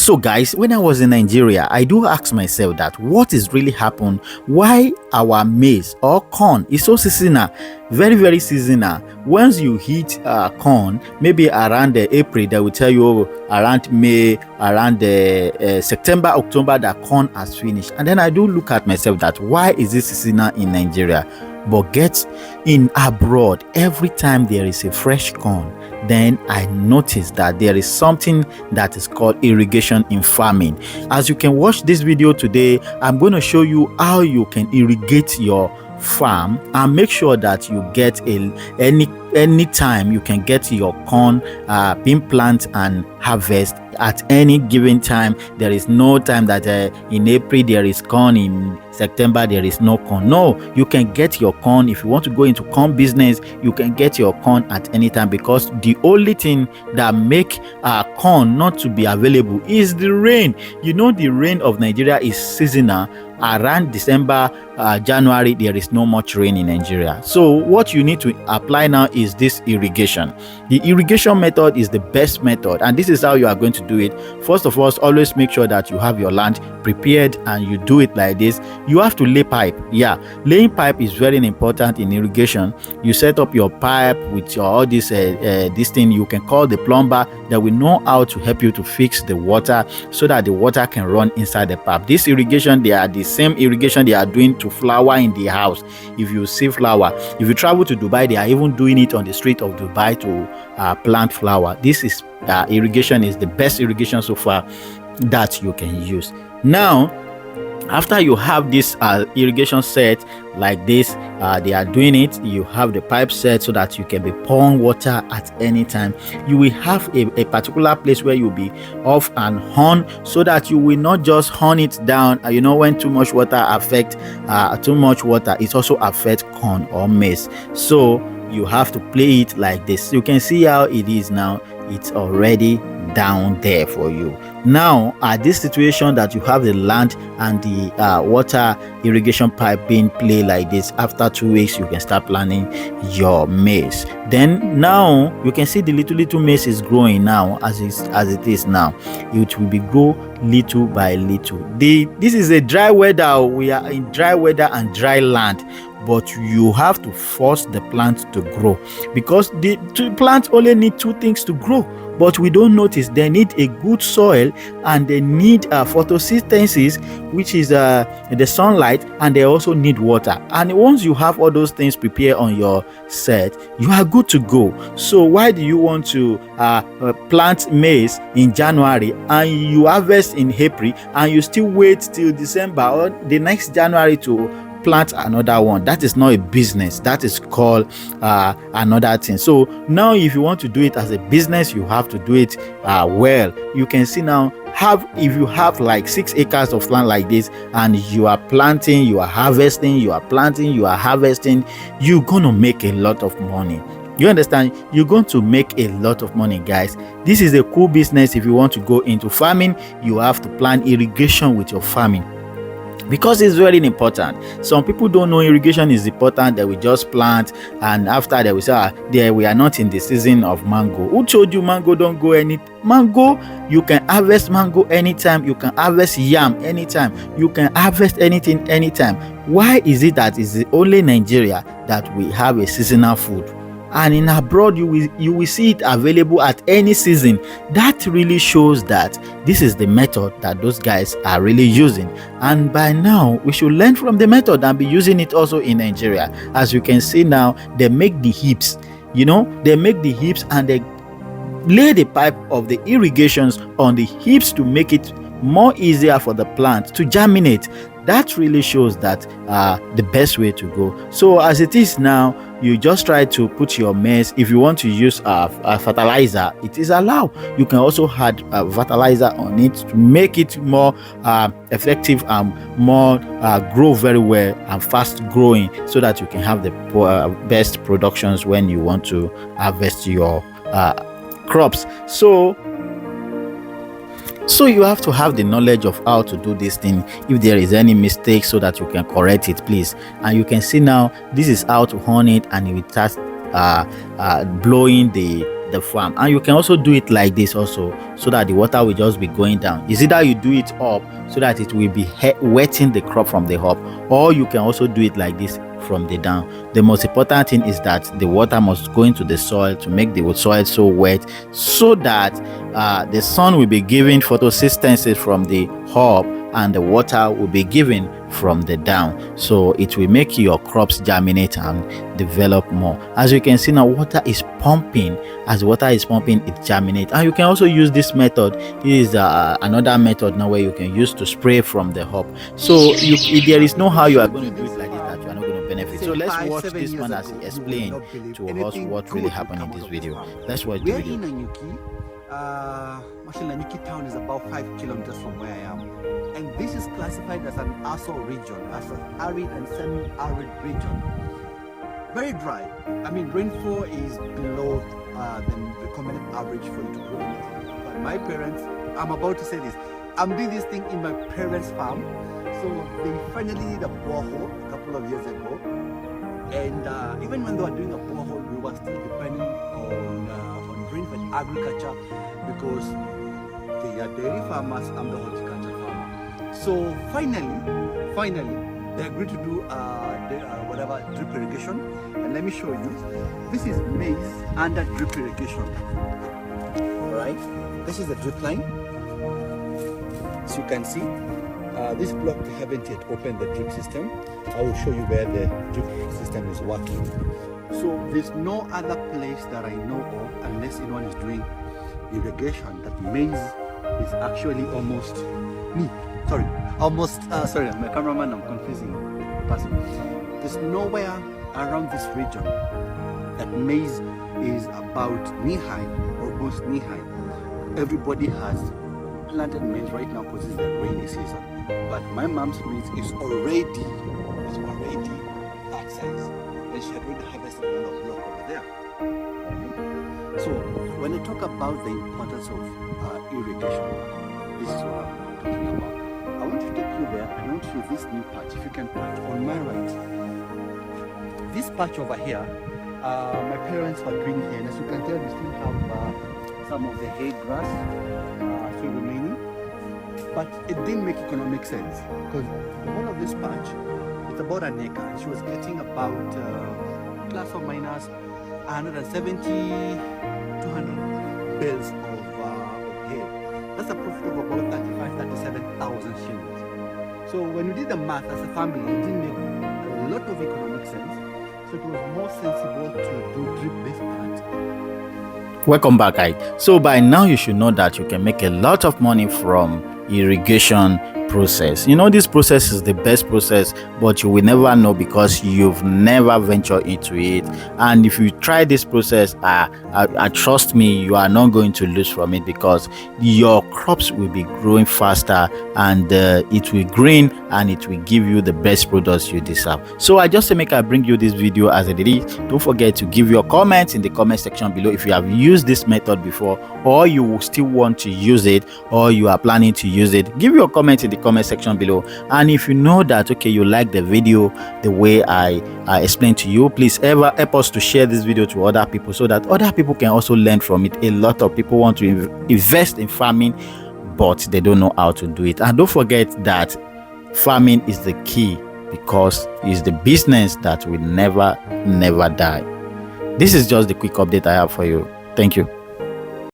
So guys, when I was in Nigeria, I do ask myself that what is really happened, why our maize or corn is so seasonal, very seasonal. Once you hit corn, maybe around the April, they will tell you around May, around the September, October, that corn has finished. And then I do look at myself that why is this seasonal in Nigeria? But get in abroad, every time there is a fresh corn, then I noticed that there is something that is called irrigation in farming. As you can watch this video today, I'm going to show you how you can irrigate your farm and make sure that you get any time you can get your corn being planted and harvest at any given time. There is no time that in April there is corn, in September there is no corn. No, you can get your corn. If you want to go into corn business, you can get your corn at any time, because the only thing that make corn not to be available is the rain. You know, the rain of Nigeria is seasonal. Around December, January, there is no much rain in Nigeria. So what you need to apply now is this irrigation. The irrigation method is the best method, and this is how you are going to do it. First of all, always make sure that you have your land prepared and you do it like this. You have to lay pipe. Yeah, laying pipe is very important in irrigation. You set up your pipe with all this thing. You can call the plumber that will know how to help you to fix the water so that the water can run inside the pipe. This irrigation, they are the same irrigation they are doing to flower in the house. If you see flower, if you travel to Dubai, they are even doing it on the street of Dubai to plant flower. This is irrigation is the best irrigation so far that you can use. Now, after you have this irrigation set like this, they are doing it, you have the pipe set so that you can be pouring water at any time. You will have a particular place where you'll be off and on, so that you will not just horn it down. You know, when too much water affect too much water, it also affects corn or maize. So you have to play it like this. You can see how it is now. It's already down there for you. Now, at this situation that you have the land and the water irrigation pipe being played like this, after 2 weeks you can start planting your maize. Then now you can see the little maize is growing now. As it is now, it will be grow little by little. This is a dry weather. We are in dry weather and dry land, but you have to force the plant to grow, because the plant only need two things to grow, but we don't notice. They need a good soil, and they need photosynthesis, which is the sunlight, and they also need water. And once you have all those things prepared on your set, you are good to go. So why do you want to plant maize in January and you harvest in April, and you still wait till December or the next January to plant another one? That is not a business. That is called another thing. So now, if you want to do it as a business, you have to do it well. You can see now, if you have like 6 acres of land like this, and you are planting, you are harvesting, you are planting, you are harvesting, you're gonna make a lot of money. You understand? You're going to make a lot of money, guys. This is a cool business. If you want to go into farming, you have to plan irrigation with your farming, because it's very important. Some people don't know irrigation is important. They will just plant, and after they will say, there, we are not in the season of mango. Who told you mango don't go any? Mango, you can harvest mango anytime. You can harvest yam anytime. You can harvest anything anytime. Why is it that it's only Nigeria that we have a seasonal food? And in abroad, you will see it available at any season. That really shows that this is the method that those guys are really using. And by now, we should learn from the method and be using it also in Nigeria. As you can see now, they make the hips. You know, they make the hips, and they lay the pipe of the irrigations on the hips to make it more easier for the plant to germinate. That really shows that the best way to go. So as it is now, you just try to put your maize. If you want to use a fertilizer, it is allowed. You can also add fertilizer on it to make it more effective and more grow very well and fast growing, so that you can have the best productions when you want to harvest your crops. So you have to have the knowledge of how to do this thing. If there is any mistake, so that you can correct it, please. And you can see now, this is how to horn it, and it will start blowing the the farm. And you can also do it like this also, so that the water will just be going down. Is either you do it up so that it will be wetting the crop from the up, or you can also do it like this from the down. The most important thing is that the water must go into the soil to make the soil so wet, so that the sun will be giving photosynthesis from the up, and the water will be given from the down, so it will make your crops germinate and develop more. As you can see now, water is pumping. As water is pumping, it germinates. And you can also use this method. This is another method now where you can use to spray from the hop. So there is no how you are going to do it like this that you are not going to benefit. So let's watch this man as he explained to us what really happened in this video. Let's watch the video. Nanyuki town is about 5 kilometers from where I am, and this is classified as an ashco region, as an arid and semi-arid region. Very dry. I mean, rainfall is below the recommended average for you to grow anything. But my parents, I'm about to say this, I'm doing this thing in my parents' farm. So they finally did a borehole a couple of years ago, and even when they were doing a borehole, we were still depending on rain for agriculture, because they are dairy farmers, I'm the horticulture farmer. So finally, they agreed to do whatever drip irrigation. And let me show you. This is maize under drip irrigation. Alright, this is the drip line. As you can see, this block we haven't yet opened the drip system. I will show you where the drip system is working. So there's no other place that I know of, unless anyone is doing irrigation, that maize is actually almost sorry, I'm a cameraman, I'm confusing the person. There's nowhere around this region that maize is about knee-high, almost knee-high. Everybody has planted maize right now because it's the rainy season, but my mom's maize is already that size, and she had already harvested another block over there. So when I talk about the importance of irrigation, this is what I'm talking about. I want to take you there. I want to show this new patch. If you can patch on my right, this patch over here, my parents were doing here, and as you can tell, we still have some of the hay grass still remaining, but it didn't make economic sense, because the whole of this patch, it's about an acre, and she was getting about plus or minus 170 200 bales of hay. That's a profit of about 37,000 shillings. So when we did the math as a family, it didn't make a lot of economic sense. So it was more sensible to do drip this part. Welcome back, guys. So by now you should know that you can make a lot of money from irrigation process. You know, this process is the best process, but you will never know because you've never ventured into it. And if you try this process, trust me, you are not going to lose from it, because your crops will be growing faster, and it will green, and it will give you the best products you deserve. So I just make I bring you this video as it is. Don't forget to give your comments in the comment section below if you have used this method before, or you will still want to use it, or you are planning to use it. Give your comment in the comment section below. And if you know that okay, you like the video the way I explained to you, please ever help us to share this video to other people, so that other people can also learn from it. A lot of people want to invest in farming, but they don't know how to do it. And don't forget that farming is the key, because it's the business that will never die. This is just the quick update I have for you. Thank you.